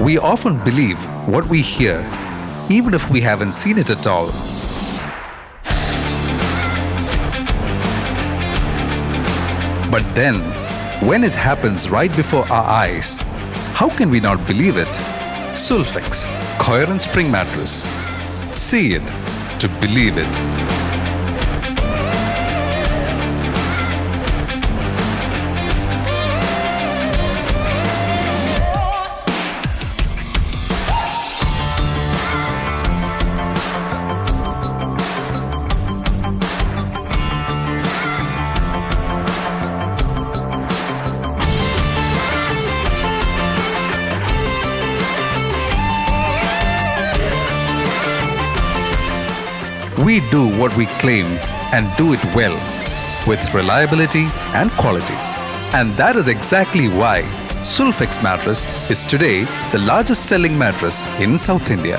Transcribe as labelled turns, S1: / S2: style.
S1: We often believe what we hear, even if we haven't seen it at all. But then, when it happens right before our eyes, how can we not believe it? Sulfex Coir and Spring Mattress. See it to believe it. We do what we claim and do it well, with reliability and quality. And that is exactly why Sulfex Mattress is today the largest selling mattress in South India.